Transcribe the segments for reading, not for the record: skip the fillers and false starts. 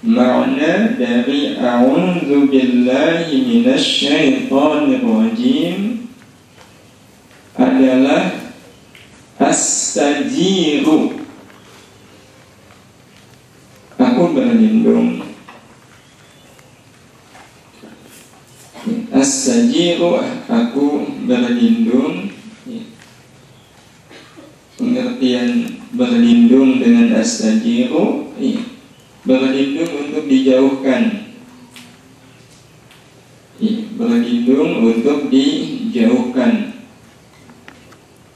makna dari a'udzu billahi minasyaitonir rajim adalah astajiru, aku berlindung. Astajiru, aku berlindung. Pengertian berlindung dengan astajiru, berlindung untuk dijauhkan, berlindung untuk dijauhkan.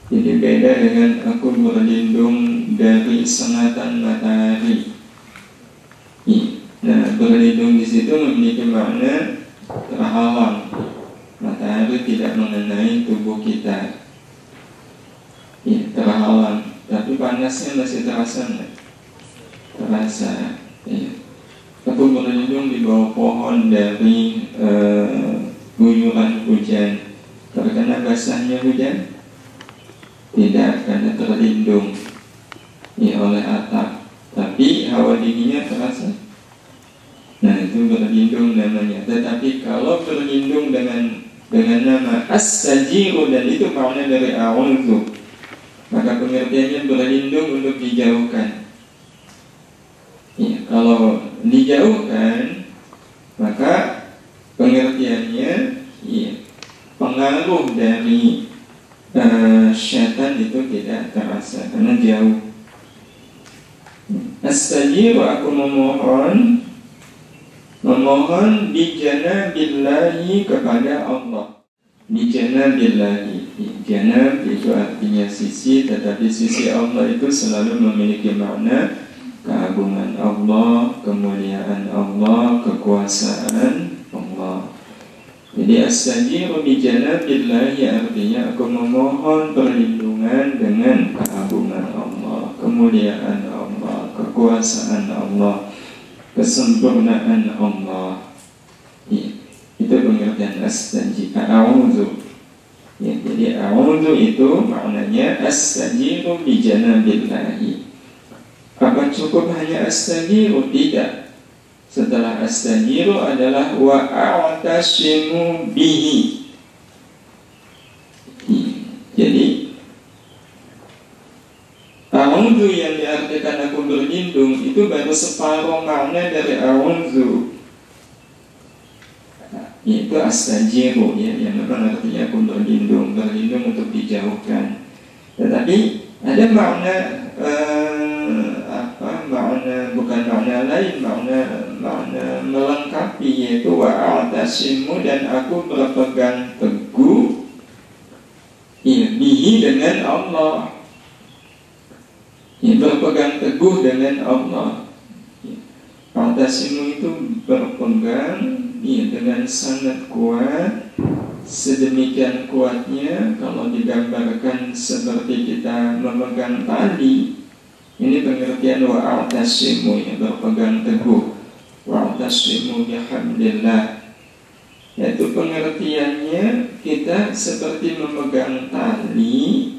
Jadi beda dengan aku berlindung dari sengatan matahari. Nah, berlindung di situ memiliki makna terhalang, matahari tidak mengenai tubuh kita, terhalang, tapi panasnya masih terasa nggak? Terasa. Aku berlindung di bawah pohon dari guyuran hujan. Terkena basahnya hujan? Tidak, karena terlindung oleh atap, tapi hawa dinginnya terasa. Nah, itu berlindung namanya. Tetapi kalau berlindung dengan nama as-sajiru, dan itu makna dari a'udzu, maka pengertiannya berlindung untuk dijauhkan. Kalau dijauhkan, maka pengertiannya pengaruh dari syaitan itu tidak terasa karena jauh. Astajiru, aku memohon bijanabillahi, kepada Allah. Bijanabillahi, janab itu artinya sisi, tetapi sisi Allah itu selalu memiliki makna keagungan Allah, kemuliaan Allah, kekuasaan Allah. Jadi astajiru bijanabillahi artinya aku memohon perlindungan dengan keagungan Allah, kemuliaan Allah, kekuasaan Allah, kesempurnaan Allah. Itu pengertian a'udzu. Jadi a'udzu itu maknanya astajiru bijanabillahi. Apa cukup hanya astajiru? Tidak. Setelah astajiru adalah wa'atasimu bihi. Jadi a'udzu yang diartikan aku berlindung itu baru separuh makna dari a'udzu. Itu astajiru, yang memang artinya aku berlindung untuk dijauhkan. Tetapi ada makna bukan makna lain, makna melengkapi, yaitu wa'atasimu, dan aku berpegang teguh bihi, dengan Allah. Berpegang teguh dengan Allah. Wa'atasimu itu berpegang dengan sangat kuat, sedemikian kuatnya kalau digambarkan seperti kita memegang tali. Ini pengertian wa'atasimu, berpegang teguh. Wa'atasimu bihamdillah, yaitu pengertiannya kita seperti memegang tali,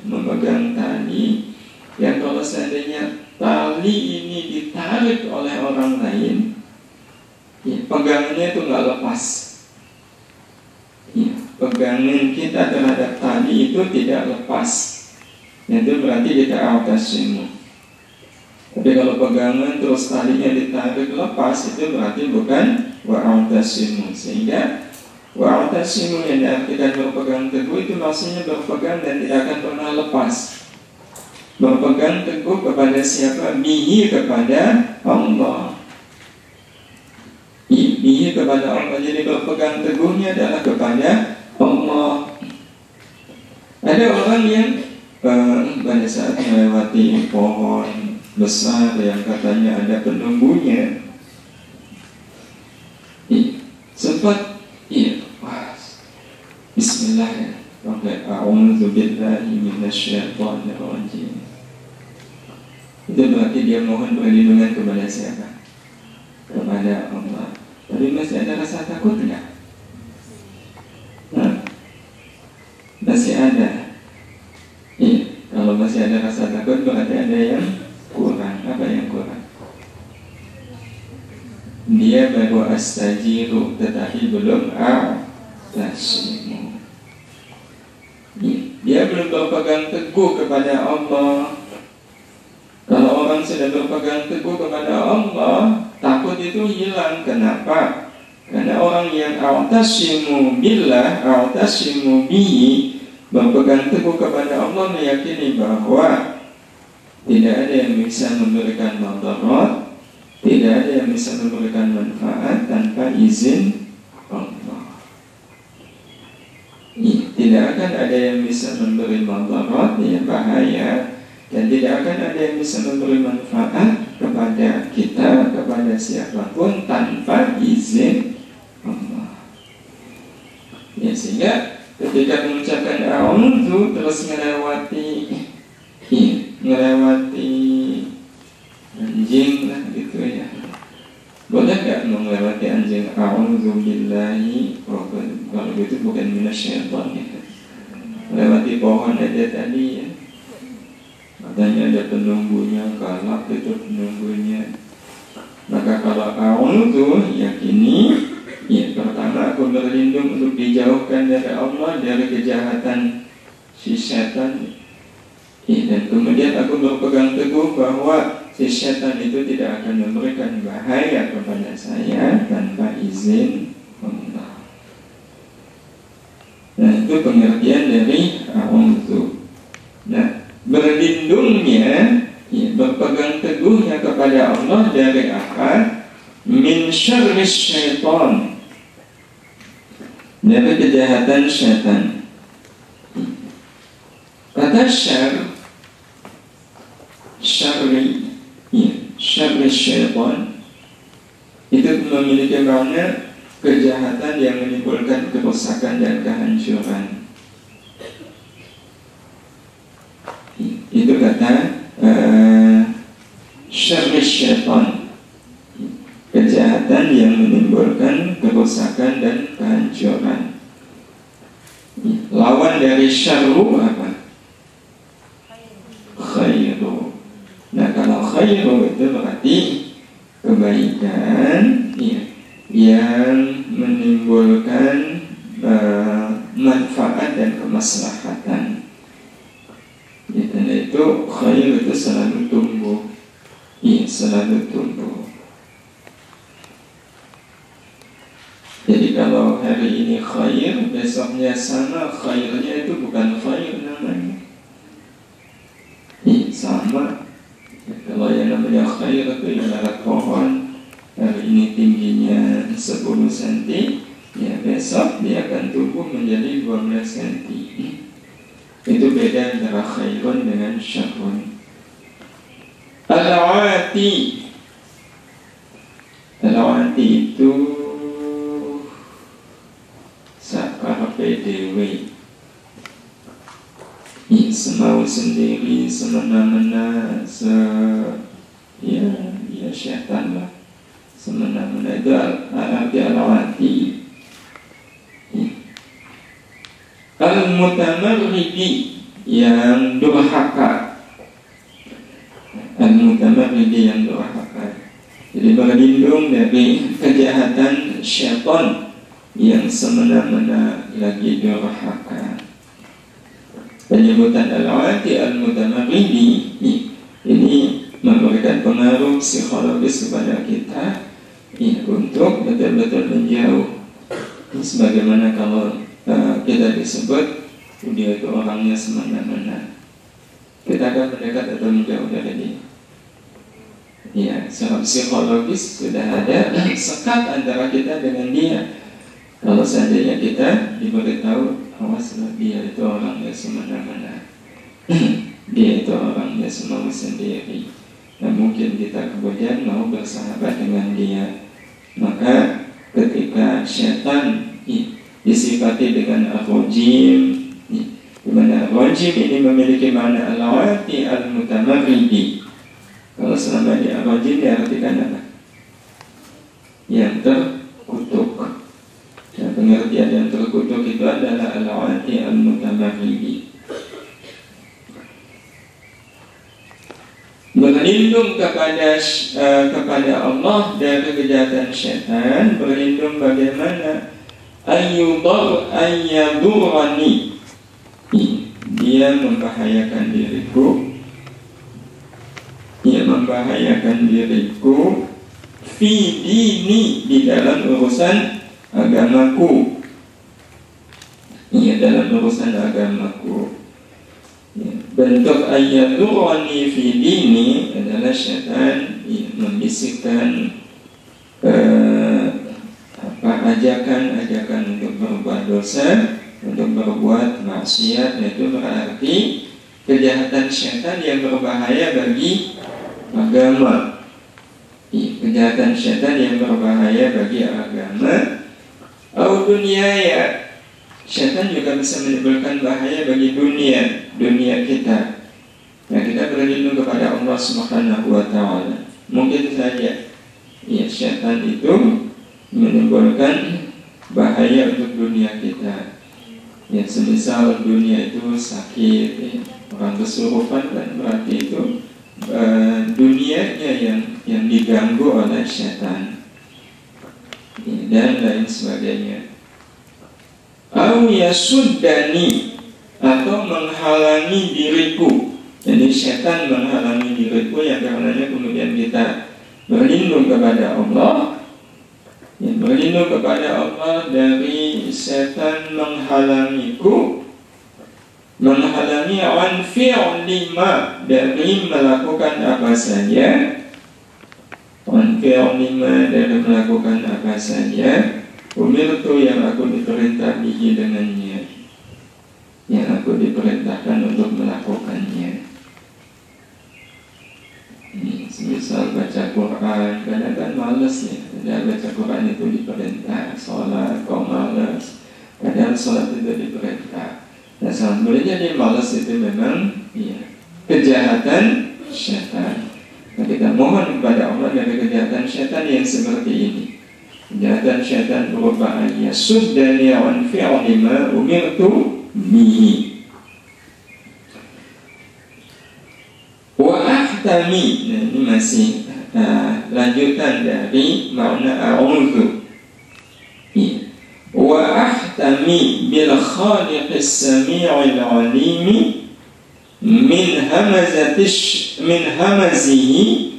memegang tali yang kalau seandainya tali ini ditarik oleh orang lain, pegangannya itu nggak lepas. Pegangan kita terhadap tali itu tidak lepas. Itu berarti kita wa'atasimu. Tapi kalau pegangan terus talinya ditarik lepas, itu berarti bukan wa'atasimu. Sehingga wa'atasimu yang diartikan berpegang teguh itu maksudnya berpegang dan tidak akan pernah lepas. Berpegang teguh kepada siapa? Bihi, kepada Allah. Bihi, kepada Allah. Jadi berpegang teguhnya adalah kepada Allah. Ada orang yang pada saat melewati pohon besar yang katanya ada penunggunya, sempat Bismillah, a'udzu billahi minasyaitonir rajim. Itu berarti dia mohon perlindungan kepada siapa? Kepada Allah. Tapi masih ada rasa takut enggak? Masih ada. Kalau masih ada rasa takut berarti ada yang kurang. Apa yang kurang? dia baru astajiru tetapi belum a'tasimu. Dia belum berpegang teguh kepada Allah. Kalau orang sudah berpegang teguh kepada Allah, takut itu hilang. Kenapa? Karena orang yang a'tasimu billah, a'tasimu bihi, berpegang teguh kepada Allah, meyakini bahwa tidak ada yang bisa memberikan madarat, tidak ada yang bisa memberikan manfaat tanpa izin Allah. Tidak akan ada yang bisa memberi madarat, yang bahaya, dan tidak akan ada yang bisa memberi manfaat kepada kita, kepada siapapun tanpa izin Allah. Ya, sehingga ketika mengucapkan a'udzu terus melewati anjing lah gitu ya. Boleh gak melewati anjing? A'udzu billahi, kalau gitu bukan minasyaitan ya. Melewati pohon aja tadi ya, katanya ada penunggunya, galak itu penunggunya. Maka kalau a'udzu, yakini ya, pertama aku berlindung untuk dijauhkan dari Allah, dari kejahatan si setan. Dan kemudian aku berpegang teguh bahwa si setan itu tidak akan memberikan bahaya kepada saya tanpa izin Allah. Nah, itu pengertian dari a'udzu. Nah, berlindungnya, ya, berpegang teguhnya kepada Allah dari apa? Min syarri syaitan, dari kejahatan syaitan. Kata syarri, ya, syarri syaitan itu memiliki makna kejahatan yang menimbulkan kerusakan dan kehancuran. Itu kata syarri syaitan, kejahatan yang menimbulkan kerusakan dan kehancuran. Lawan dari syarru apa? Khairu. Nah, kalau khairu itu berarti kebaikan, ya, yang menimbulkan manfaat dan kemaslahatan. Ya, dan itu khair itu selalu tumbuh. Iya, selalu tumbuh. Jadi kalau hari ini khair, besoknya sama, khairnya itu bukan khair namanya. Iya, sama. Ya, kalau yang namanya khair itu ibarat pohon, hari ini tingginya 10 cm, ya besok dia akan tumbuh menjadi 12 cm. Itu beda antara khairun dengan syarrun. Al-awati, al-awati itu sakarpe dewe, semau sendiri, semena-mena, ya syaitan lah, semena-mena. Itu arti al-awati. Al-mutamarridi, yang durhaka. Al-mutamarridi, yang durhaka. Jadi berlindung dari kejahatan syaitan yang semena-mena lagi durhaka. Penyebutan al-awati al-mutamarridi ini memberikan pengaruh psikologis kepada kita, ya, untuk betul-betul menjauh. Sebagaimana kalau kita disebut dia itu orangnya semena-mena, kita akan mendekat atau menjauh dari dia. Ya, secara psikologis sudah ada sekat antara kita dengan dia. Kalau seandainya kita diberitahu, awaslah, dia itu orangnya semena-mena, dia itu orangnya semau sendiri, nah mungkin kita kemudian mau bersahabat dengan dia. Maka ketika syaitan disifati dengan ar-rajim, di mana ar-rajim ini memiliki makna al-awati al-mutamarridi. Kalau selama di ar-rajim diartikan apa? Yang terkutuk. Nah, pengertian yang terkutuk itu adalah al-awati al-mutamarridi. berlindung kepada Allah dari kejahatan syaitan. Berlindung bagaimana? Ayyadurani, dia membahayakan diriku, fi dini, di dalam urusan agamaku, dalam urusan agamaku. Bentuk ayyadurani fi dini adalah syaitan membisikkan ajakan untuk berbuat dosa, untuk berbuat maksiat. Itu berarti kejahatan syaitan yang berbahaya bagi agama. Kejahatan syaitan yang berbahaya bagi agama. Au dunia, ya, syaitan juga bisa menimbulkan bahaya bagi dunia kita. Nah, kita berlindung kepada Allah Subhanahu wa Ta'ala. Mungkin saja syaitan itu menimbulkan bahaya untuk dunia kita. Semisal dunia itu sakit, orang kesurupan, kan berarti itu dunianya yang diganggu oleh syaitan, dan lain sebagainya. Au yasuddani, atau menghalangi diriku. Jadi syaitan menghalangi diriku, yang karenanya kemudian kita berlindung kepada Allah. Berlindung kepada Allah dari setan menghalangiku, menghalangi an fi'li ma, dari melakukan apa saja, an fi'li ma, dari melakukan apa saja, umirtu, yang aku diperintah bihi dengannya, yang aku diperintahkan untuk melakukannya. Misal baca Quran, kadang kan malas ya, baca Quran itu diperintah. Sholat kok malas, kadang sholat itu diperintah. Nah, boleh jadi malas itu memang kejahatan syaitan. Nah, kita mohon kepada Allah dari kejahatan syaitan yang seperti ini. Kejahatan syaitan berupa yasuddani an fi'li ma umirtu bihi. Nah, ini masih lanjutan dari makna a'udzu. Wa ahtami bil khaliqis sami'il 'alim min hamazihi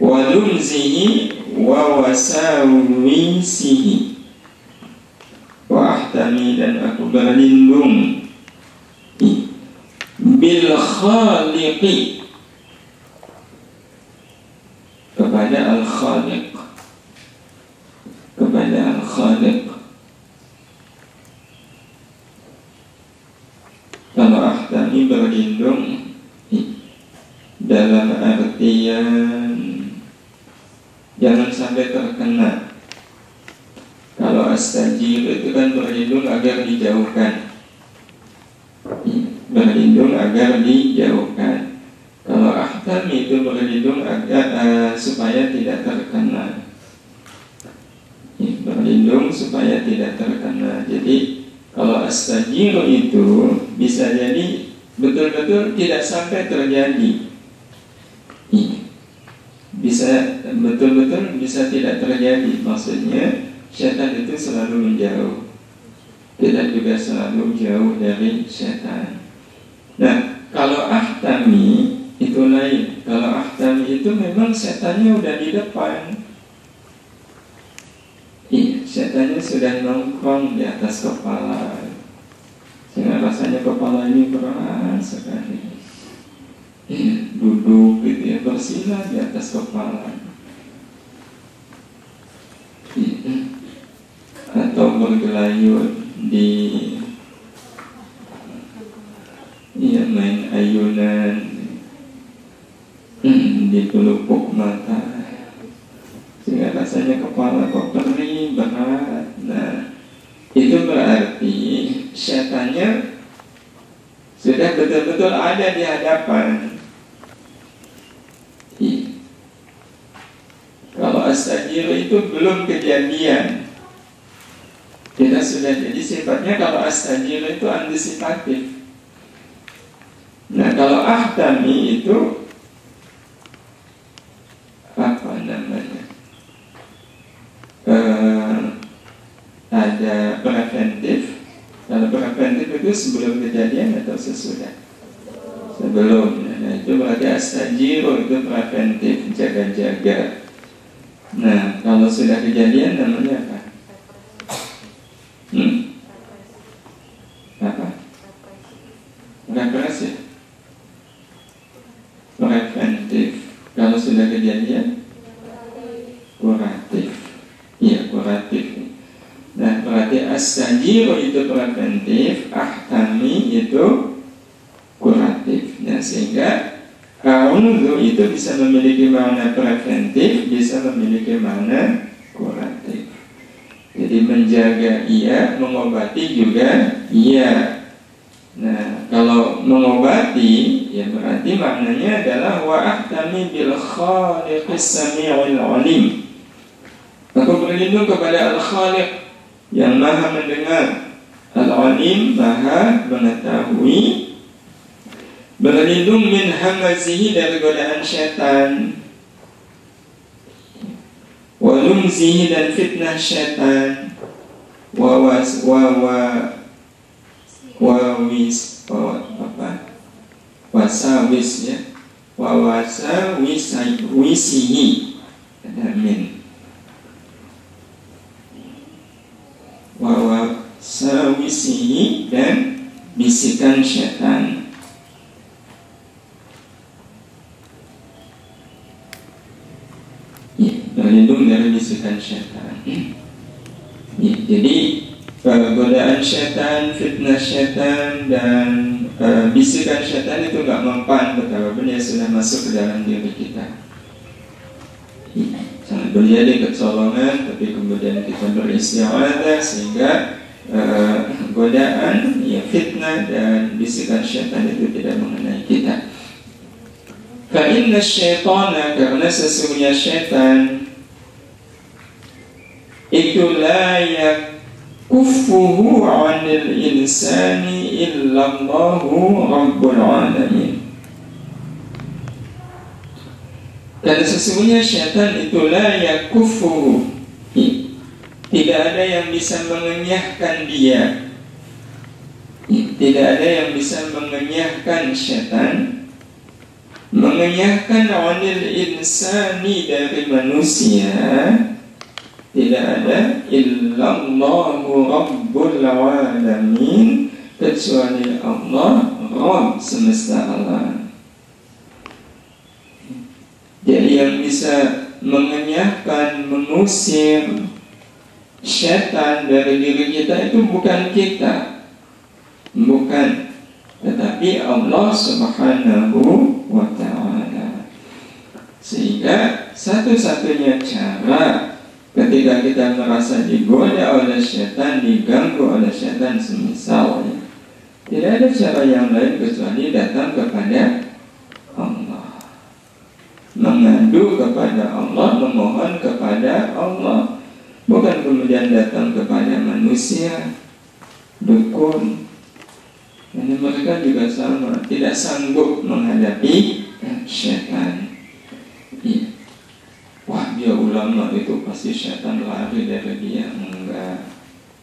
wa lumzihi wa wasawisihi. Wa ahtami, dan aku berlindung, bil khaliqi, kepada al-khaliq, kepada al-khaliq. Kalau ahtami berlindung dalam artian jangan sampai terkena. Kalau astajir itu kan berlindung agar dijauhkan, berlindung agar dijauhkan. Kalau ahtam itu berlindung agar supaya tidak terkena, berlindung supaya tidak terkena. Jadi kalau astajir itu bisa jadi betul-betul tidak sampai terjadi, bisa betul-betul bisa tidak terjadi. Maksudnya syaitan itu selalu menjauh, kita juga selalu jauh dari syaitan. Nah, kalau ahtami itu lain. Kalau ahtami itu memang setannya udah di depan. Setannya sudah nongkrong di atas kepala, sehingga rasanya kepala ini berat sekali. Duduk gitu ya, bersila di atas kepala. Atau bergelayut di main ayunan di pelupuk mata, sehingga rasanya kepala kok perih, berat. Nah, itu berarti setannya sudah betul-betul ada di hadapan. Kalau astajir itu belum kejadian, kita sudah jadi sifatnya. Kalau astajir itu antisipatif. Nah, kalau ahtami itu apa namanya? Ada preventif. Kalau preventif itu sebelum kejadian atau sesudah? Sebelum. Nah, itu berarti astajiro itu preventif, jaga-jaga. Nah, kalau sudah kejadian namanya apa? Apa? Represi. Preventif. Kalau sudah kejadian, kuratif. Iya, kuratif. Nah, berarti astajiro itu preventif, ahtami itu kuratif. Nah, sehingga a'udzu itu bisa memiliki makna preventif, bisa memiliki makna kuratif. Jadi menjaga iya, mengobati juga iya. Nah, kalau mengobati, ya berarti maknanya adalah wa ahtami bil khaliqis sami'il alim. Aku berlindung kepada Al-Khaliq yang maha mendengar, Al-Alim, maha mengetahui. Berlindung min hamazihi, dari godaan syaitan, walumzihi, dan fitnah syaitan, wasawis, ya, wawasawisihi, amin, wawasawisihi, dan bisikan syaitan. Ya, berlindung dari bisikan syaitan. Ya, jadi godaan syaitan, fitnah syaitan, dan bisikan syaitan itu nggak mempan betapapun dia sudah masuk ke dalam diri kita. Ya, sangat berjadi kecolongan, tapi kemudian kita beristiadah sehingga godaan, ya, fitnah dan bisikan syaitan itu tidak mengenai kita. Karena syaitana, karena sesungguhnya syaitan itu la yakufuhu 'anil insani illallahu rabbul alamin. Dan sesungguhnya syaitan itu la yakufuhu, tidak ada yang bisa mengenyahkan dia, tidak ada yang bisa mengenyahkan syaitan, mengenyahkan 'anil insani, dari manusia, tidak ada illallahu rabbul alamin, kecuali Allah, Rabb semesta alam. Jadi yang bisa mengenyahkan, mengusir syaitan dari diri kita itu bukan kita, bukan, tetapi Allah Subhanahu wa ta'ala. Sehingga satu-satunya cara ketika kita merasa digoda oleh syaitan, diganggu oleh syaitan semisalnya, tidak ada cara yang lain kecuali datang kepada Allah, mengadu kepada Allah, memohon kepada Allah, bukan kemudian datang kepada manusia, dukun. Dan mereka juga sama, tidak sanggup menghadapi syaitan. Ya. Wah, dia ulama itu pasti syaitan lari dari dia. Enggak,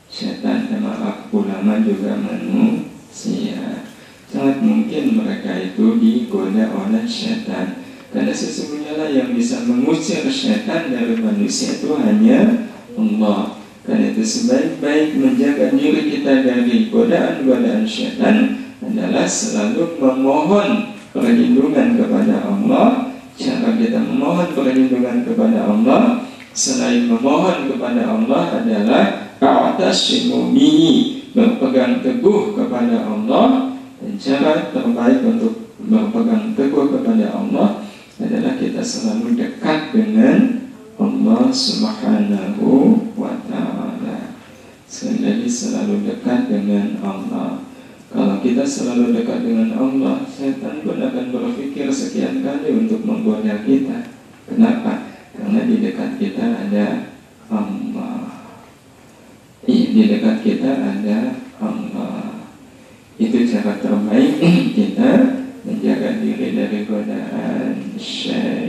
syaitan sama ulama juga manusia. Sangat mungkin mereka itu digoda oleh syaitan, karena sesungguhnya lah yang bisa mengusir syaitan dari manusia itu hanya Allah. Karena itu sebaik-baik menjaga diri kita dari godaan-godaan syaitan adalah selalu memohon perlindungan kepada Allah. Cara kita memohon perlindungan kepada Allah selain memohon kepada Allah adalah a'tasimu bihi, berpegang teguh kepada Allah. Dan cara terbaik untuk berpegang teguh kepada Allah adalah kita selalu dekat dengan Allah Subhanahu wa ta'ala. Sekali lagi, selalu dekat dengan Allah. Kalau kita selalu dekat dengan Allah, setan pun akan berpikir sekian kali untuk menggoda kita. Kenapa? Karena di dekat kita ada Allah. Di dekat kita ada Allah. Itu cara terbaik kita share.